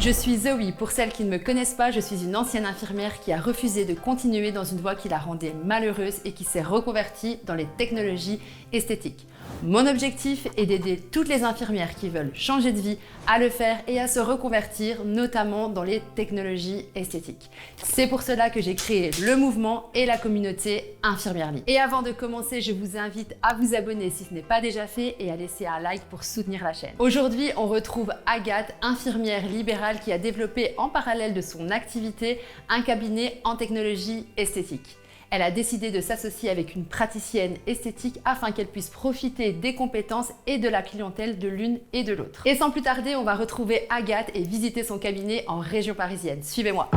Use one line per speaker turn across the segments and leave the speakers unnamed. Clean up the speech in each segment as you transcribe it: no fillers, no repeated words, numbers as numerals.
Je suis Zoé. Pour celles qui ne me connaissent pas, je suis une ancienne infirmière qui a refusé de continuer dans une voie qui la rendait malheureuse et qui s'est reconvertie dans les technologies esthétiques. Mon objectif est d'aider toutes les infirmières qui veulent changer de vie à le faire et à se reconvertir, notamment dans les technologies esthétiques. C'est pour cela que j'ai créé le mouvement et la communauté Infirmièrely. Et avant de commencer, je vous invite à vous abonner si ce n'est pas déjà fait et à laisser un like pour soutenir la chaîne. Aujourd'hui, on retrouve Agathe, infirmière libérale qui a développé en parallèle de son activité un cabinet en technologie esthétique. Elle a décidé de s'associer avec une praticienne esthétique afin qu'elle puisse profiter des compétences et de la clientèle de l'une et de l'autre. Et sans plus tarder, on va retrouver Agathe et visiter son cabinet en région parisienne. Suivez-moi.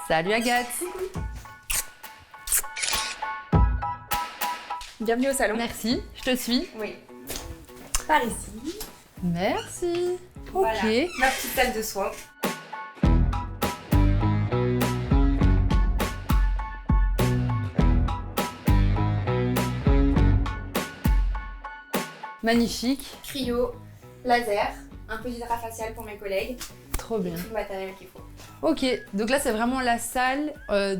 Salut Agathe.
Bienvenue au salon.
Merci, je te suis.
Oui. Par ici.
Merci.
Voilà.
Ok.
Ma petite salle de soins.
Magnifique.
Cryo, laser, un peu d'hydrafacial pour mes collègues.
Trop bien.
Tout le matériel qu'il faut.
Ok, donc là c'est vraiment la salle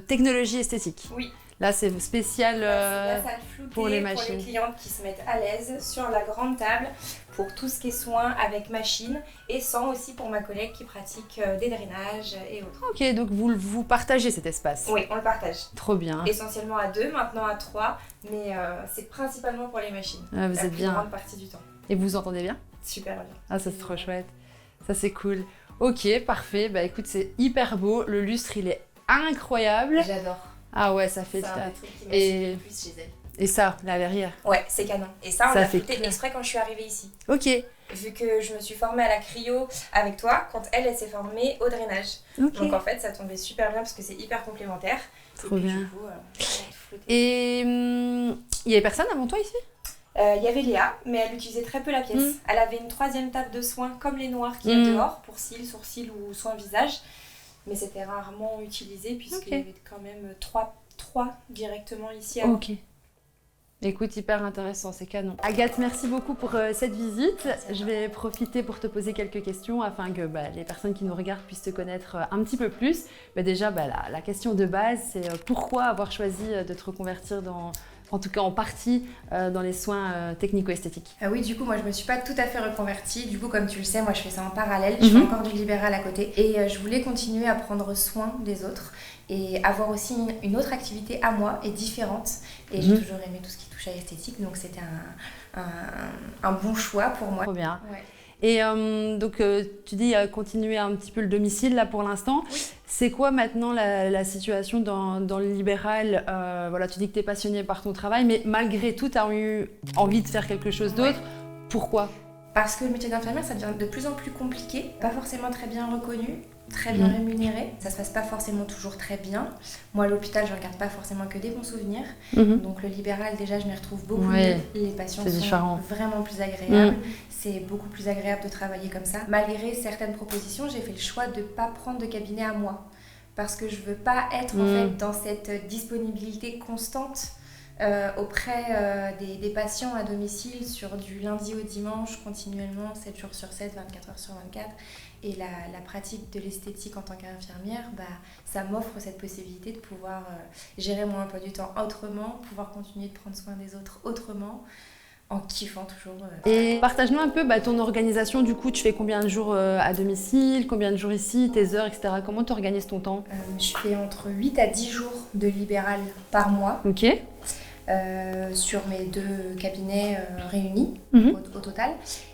technologie esthétique.
Oui.
Là c'est spécial
C'est la salle floutée
pour les machines.
Pour les clientes qui se mettent à l'aise sur la grande table pour tout ce qui est soins avec machine et sans aussi pour ma collègue qui pratique des drainages et autres.
Ok, donc vous partagez cet espace.
Oui, on le partage.
Trop bien.
Essentiellement à 2, maintenant à 3, mais c'est principalement pour les machines.
Ah, vous
la
êtes
plus
bien.
grande partie du temps.
Et vous vous entendez bien?
Super bien.
Ah, ça c'est trop chouette. Ça c'est cool. Ok, parfait. Bah écoute, c'est hyper beau. Le lustre, il est incroyable.
J'adore.
Ah ouais, ça fait...
C'est un des trucs qui
Et-
m'attire le plus chez elle.
Et ça, la verrière.
Ouais, c'est canon. Et ça, on
Ça
l'a
fait
foutu
clair.
exprès quand je suis arrivée ici.
Ok.
Vu que je me suis formée à la cryo avec toi, quand elle s'est formée au drainage.
Ok.
Donc en fait, ça tombait super bien parce que c'est hyper complémentaire.
Trop
et puis,
bien.
Du coup, on a tout flouté.
Et il y avait personne avant toi ici?
Il y avait Léa, mais elle utilisait très peu la pièce.
Mm.
Elle avait une 3e table de soins comme les noirs qu'il y a dehors pour cils, sourcils ou soins visage. Mais c'était rarement utilisé puisqu'il y
Ok.
avait quand même 3 directement ici avant.
Ok. Écoute, hyper intéressant, c'est canon. Agathe, merci beaucoup pour cette visite. Je vais profiter pour te poser quelques questions afin que les personnes qui nous regardent puissent te connaître un petit peu plus. Déjà, la question de base, c'est pourquoi avoir choisi de te reconvertir en tout cas en partie, dans les soins technico-esthétiques.
Oui, du coup, moi, je me suis pas tout à fait reconvertie. Du coup, comme tu le sais, moi, je fais ça en parallèle. Je fais encore du libéral à côté. Et je voulais continuer à prendre soin des autres et avoir aussi une autre activité à moi et différente. Et j'ai toujours aimé tout ce qui touche à l'esthétique. Donc, c'était un bon choix pour moi.
Trop bien.
Ouais.
Et donc, tu dis continuer un petit peu le domicile là pour l'instant.
Oui.
C'est quoi maintenant la situation dans le libéral? Voilà, tu dis que tu es passionnée par ton travail, mais malgré tout, tu as eu envie de faire quelque chose d'autre. Pourquoi?
Parce que le métier d'infirmière, ça devient de plus en plus compliqué, pas forcément très bien reconnu, très bien rémunéré. Ça se passe pas forcément toujours très bien. Moi, à l'hôpital, je regarde pas forcément que des bons souvenirs. Donc le libéral, déjà, je m'y retrouve beaucoup mieux. Les patients sont
différent.
vraiment plus agréables. C'est beaucoup plus agréable de travailler comme ça. Malgré certaines propositions, j'ai fait le choix de pas prendre de cabinet à moi. Parce que je veux pas être en fait dans cette disponibilité constante auprès des patients à domicile sur du lundi au dimanche continuellement 7 jours sur 7, 24 heures sur 24 et la pratique de l'esthétique en tant qu'infirmière, ça m'offre cette possibilité de pouvoir gérer mon emploi du temps autrement, pouvoir continuer de prendre soin des autres autrement en kiffant toujours.
Et partage-nous un peu ton organisation, du coup, tu fais combien de jours à domicile, combien de jours ici, tes heures, etc. Comment tu organises ton temps?
Je fais entre 8 à 10 jours de libéral par mois.
Ok.
Sur mes 2 cabinets réunis au total.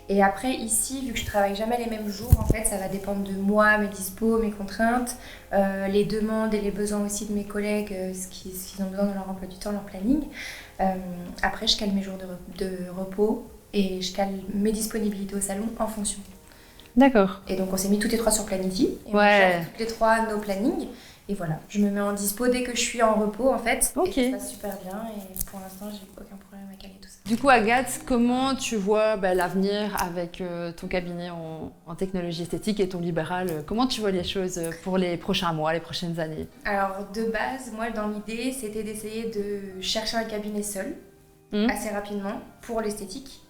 Et après ici, vu que je travaille jamais les mêmes jours, en fait, ça va dépendre de moi, mes dispos, mes contraintes, les demandes et les besoins aussi de mes collègues, ce qu'ils ont besoin dans leur emploi du temps, leur planning. Après, je cale mes jours de repos et je cale mes disponibilités au salon en fonction.
D'accord.
Et donc, on s'est mis toutes les 3 sur Planity. Et
Ouais.
on gère toutes les 3 nos plannings. Et voilà, je me mets en dispo dès que je suis en repos en fait.
Ok.
Et ça se passe super bien et pour l'instant j'ai aucun problème à caler tout ça.
Du coup, Agathe, comment tu vois l'avenir avec ton cabinet en technologie esthétique et ton libéral? Comment tu vois les choses pour les prochains mois, les prochaines années?
Alors de base, moi dans l'idée c'était d'essayer de chercher un cabinet seul assez rapidement pour l'esthétique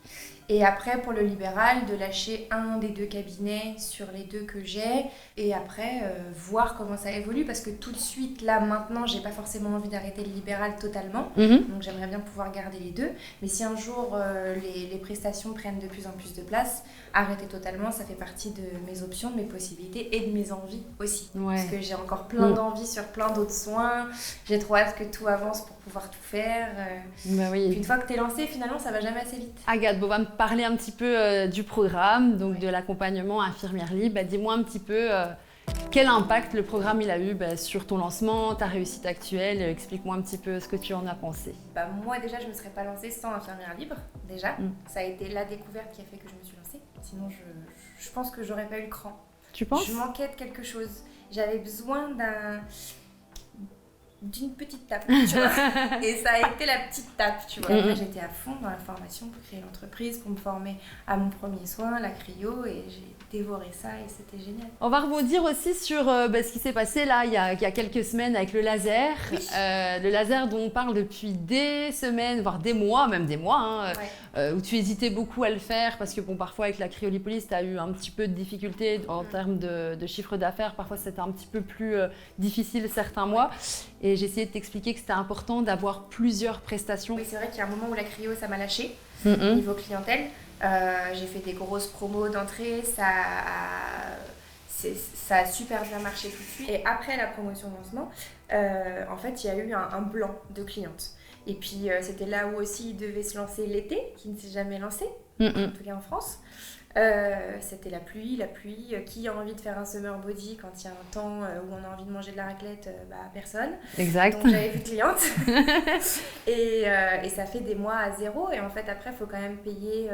Et après, pour le libéral, de lâcher un des 2 cabinets sur les 2 que j'ai. Et après, voir comment ça évolue. Parce que tout de suite, là, maintenant, j'ai pas forcément envie d'arrêter le libéral totalement. Donc j'aimerais bien pouvoir garder les 2. Mais si un jour, les prestations prennent de plus en plus de place, arrêter totalement, ça fait partie de mes options, de mes possibilités et de mes envies aussi.
Ouais.
Parce que j'ai encore plein d'envies sur plein d'autres soins. J'ai trop hâte que tout avance pour pouvoir tout faire.
Bah oui.
Puis une fois que t'es lancé, finalement, ça va jamais assez vite.
Agathe, on va me parler un petit peu du programme, donc de l'accompagnement infirmière libre. Dis-moi un petit peu quel impact le programme il a eu sur ton lancement, ta réussite actuelle. Explique-moi un petit peu ce que tu en as pensé.
Moi déjà, je me serais pas lancée sans infirmière libre. Déjà, ça a été la découverte qui a fait que je me suis lancée. Sinon, je pense que j'aurais pas eu le cran.
Tu penses ?
Je manquais de quelque chose. J'avais besoin d'une petite tape, tu vois. Et ça a été la petite tape, tu vois. Moi, j'étais à fond dans la formation pour créer l'entreprise, pour me former à mon premier soin, la cryo, et j'ai dévoré ça et c'était génial.
On va rebondir aussi sur ce qui s'est passé là il y a quelques semaines avec le laser.
Oui.
Le laser dont on parle depuis des semaines, voire des mois, où tu hésitais beaucoup à le faire parce que parfois avec la cryolipolyse, tu as eu un petit peu de difficultés en termes de chiffre d'affaires. Parfois, c'était un petit peu plus difficile certains mois. Et j'ai essayé de t'expliquer que c'était important d'avoir plusieurs prestations.
Oui, c'est vrai qu'il y a un moment où la cryo, ça m'a lâché niveau clientèle. J'ai fait des grosses promos d'entrée, ça a super bien marché tout de suite. Et après la promotion de lancement, en fait, il y a eu un blanc de clientes. Et puis, c'était là où aussi il devait se lancer l'été, qui ne s'est jamais lancé, en tout cas en France. C'était la pluie. Qui a envie de faire un summer body quand il y a un temps où on a envie de manger de la raclette? Personne.
Exact.
Donc j'avais plus de clientes. et ça fait des mois à zéro. Et en fait, après, il faut quand même payer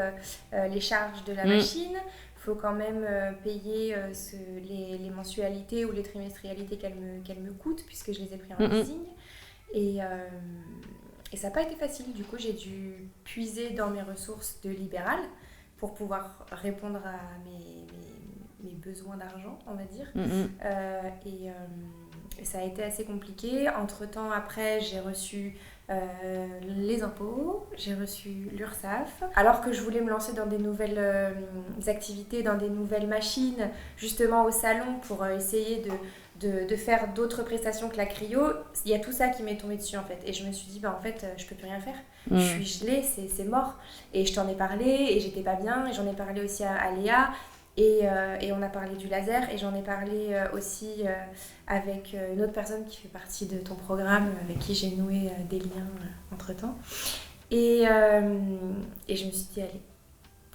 les charges de la machine. Il faut quand même payer les mensualités ou les trimestrialités qu'elle me coûte, puisque je les ai pris en leasing. Et ça n'a pas été facile. Du coup, j'ai dû puiser dans mes ressources de libéral pour pouvoir répondre à mes besoins d'argent, on va dire. Et ça a été assez compliqué. Entre-temps, après, j'ai reçu les impôts, j'ai reçu l'URSSAF. Alors que je voulais me lancer dans des nouvelles activités, dans des nouvelles machines, justement au salon, pour essayer de faire d'autres prestations que la cryo, il y a tout ça qui m'est tombé dessus en fait. Et je me suis dit, en fait, je peux plus rien faire. Je suis gelée, c'est mort. Et je t'en ai parlé et j'étais pas bien. Et j'en ai parlé aussi à Léa. Et on a parlé du laser. Et j'en ai parlé aussi avec une autre personne qui fait partie de ton programme, avec qui j'ai noué des liens entre-temps. Et je me suis dit, allez,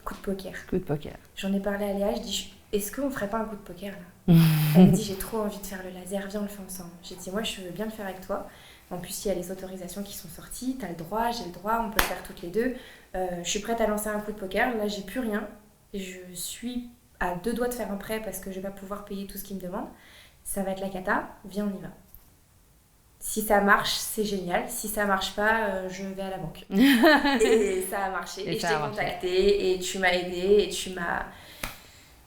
coup de poker.
Coup de poker.
J'en ai parlé à Léa, je dis, est-ce qu'on ferait pas un coup de poker là? Elle me dit, j'ai trop envie de faire le laser, viens on le fait ensemble. J'ai dit, moi je veux bien le faire avec toi. En plus, il y a les autorisations qui sont sorties, t'as le droit, j'ai le droit, on peut le faire toutes les deux. Je suis prête à lancer un coup de poker, là j'ai plus rien. Je suis à 2 doigts de faire un prêt parce que je vais pas pouvoir payer tout ce qu'il me demande. Ça va être la cata, viens on y va. Si ça marche, c'est génial. Si ça marche pas, je vais à la banque. Et ça a marché. Et je t'ai contacté et tu m'as aidé et tu m'as...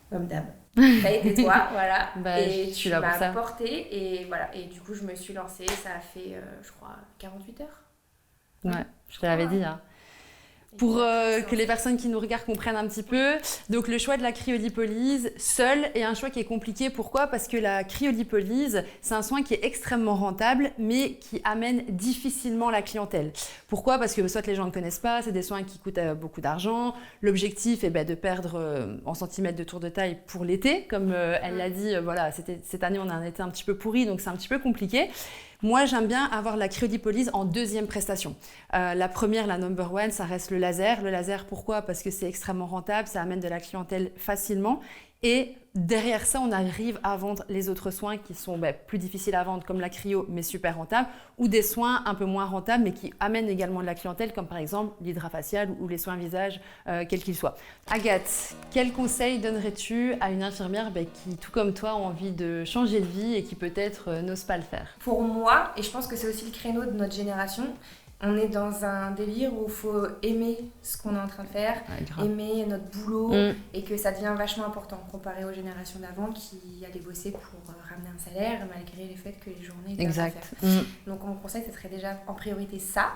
Comme d'hab. T'as été toi, voilà. Et tu m'as porté et voilà. Et du coup, je me suis lancée. Ça a fait, je crois, 48 heures.
Ouais, je te l'avais dit. Hein. Pour que les personnes qui nous regardent comprennent un petit peu, donc le choix de la cryolipolyse seul est un choix qui est compliqué. Pourquoi ? Parce que la cryolipolyse, c'est un soin qui est extrêmement rentable, mais qui amène difficilement la clientèle. Pourquoi ? Parce que soit les gens ne connaissent pas, c'est des soins qui coûtent beaucoup d'argent. L'objectif est de perdre en centimètres de tour de taille pour l'été. Comme elle l'a dit, voilà, cette année, on a un été un petit peu pourri, donc c'est un petit peu compliqué. Moi, j'aime bien avoir la cryolipolyse en deuxième prestation. La première, la number one, ça reste le laser. Le laser, pourquoi ? Parce que c'est extrêmement rentable, ça amène de la clientèle facilement. Et derrière ça, on arrive à vendre les autres soins qui sont plus difficiles à vendre, comme la cryo, mais super rentables, ou des soins un peu moins rentables, mais qui amènent également de la clientèle, comme par exemple l'hydrafacial ou les soins visage, quels qu'ils soient. Agathe, quel conseil donnerais-tu à une infirmière qui, tout comme toi, a envie de changer de vie et qui peut-être n'ose pas le faire ?
Pour moi, et je pense que c'est aussi le créneau de notre génération, on est dans un délire où il faut aimer ce qu'on est en train de faire, aimer notre boulot, et que ça devient vachement important comparé aux générations d'avant qui allaient bosser pour ramener un salaire malgré le fait que les journées étaient à faire. Donc mon conseil, ce serait déjà en priorité ça.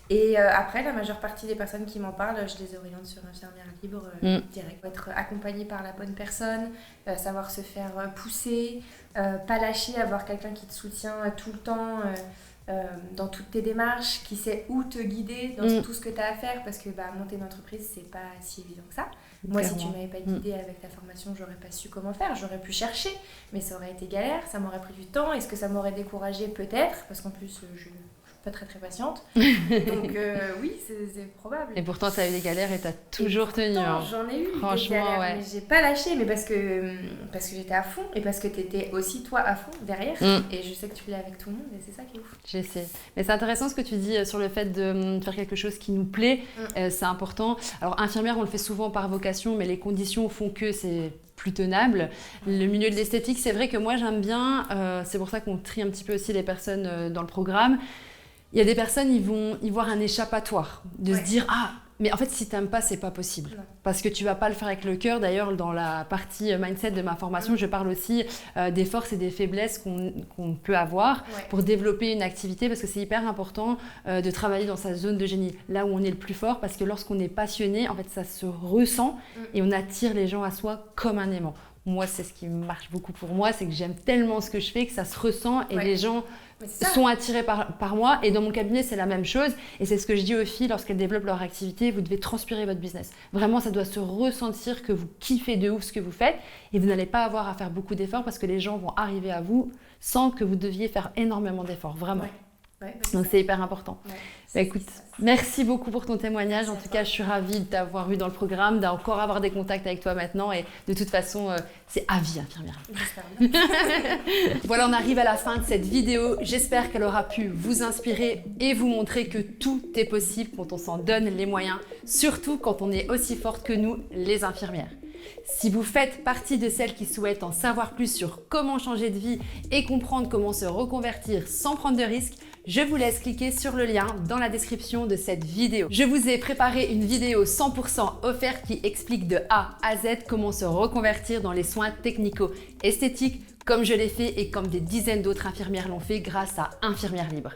Et après, la majeure partie des personnes qui m'en parlent, je les oriente sur infirmière libre direct. Faut être accompagné par la bonne personne, savoir se faire pousser, pas lâcher, avoir quelqu'un qui te soutient tout le temps dans toutes tes démarches, qui sait où te guider dans tout ce que tu as à faire, parce que monter une entreprise, c'est pas si évident que ça. Moi, si tu m'avais pas guidée avec ta formation, j'aurais pas su comment faire. J'aurais pu chercher, mais ça aurait été galère, ça m'aurait pris du temps. Est-ce que ça m'aurait découragée? Peut-être, parce qu'en plus, je suis pas très patiente. Donc oui, c'est probable.
Et pourtant, tu as eu des galères et tu as toujours tenu.
J'en ai eu
Franchement,
des galères,
ouais.
mais j'ai pas lâché, mais parce que j'étais à fond et parce que tu étais aussi toi à fond derrière. Et je sais que tu l'es avec tout le monde et c'est ça qui est ouf.
J'essaie. Mais c'est intéressant ce que tu dis sur le fait de faire quelque chose qui nous plaît. C'est important. Alors, infirmière, on le fait souvent par vocation, mais les conditions font que c'est plus tenable. Le milieu de l'esthétique, c'est vrai que moi, j'aime bien. C'est pour ça qu'on trie un petit peu aussi les personnes dans le programme. Il y a des personnes, ils vont y voir un échappatoire, de se dire « Ah, mais en fait, si tu n'aimes pas, c'est pas possible. » Parce que tu vas pas le faire avec le cœur. D'ailleurs, dans la partie mindset de ma formation, je parle aussi des forces et des faiblesses qu'on peut avoir pour développer une activité, parce que c'est hyper important de travailler dans sa zone de génie, là où on est le plus fort, parce que lorsqu'on est passionné, en fait, ça se ressent et on attire les gens à soi comme un aimant. Moi, c'est ce qui marche beaucoup pour moi, c'est que j'aime tellement ce que je fais que ça se ressent et les gens sont attirés par moi. Et dans mon cabinet, c'est la même chose. Et c'est ce que je dis aux filles lorsqu'elles développent leur activité, vous devez transpirer votre business. Vraiment, ça doit se ressentir que vous kiffez de ouf ce que vous faites et vous n'allez pas avoir à faire beaucoup d'efforts parce que les gens vont arriver à vous sans que vous deviez faire énormément d'efforts, vraiment. Donc c'est hyper important. Écoute, merci beaucoup pour ton témoignage. En tout cas, je suis ravie de t'avoir eu dans le programme, d'encore avoir des contacts avec toi maintenant. Et de toute façon, c'est à vie, infirmière. Voilà, on arrive à la fin de cette vidéo. J'espère qu'elle aura pu vous inspirer et vous montrer que tout est possible quand on s'en donne les moyens, surtout quand on est aussi forte que nous, les infirmières. Si vous faites partie de celles qui souhaitent en savoir plus sur comment changer de vie et comprendre comment se reconvertir sans prendre de risques, je vous laisse cliquer sur le lien dans la description de cette vidéo. Je vous ai préparé une vidéo 100% offerte qui explique de A à Z comment se reconvertir dans les soins technico-esthétiques comme je l'ai fait et comme des dizaines d'autres infirmières l'ont fait grâce à Infirmière Libre.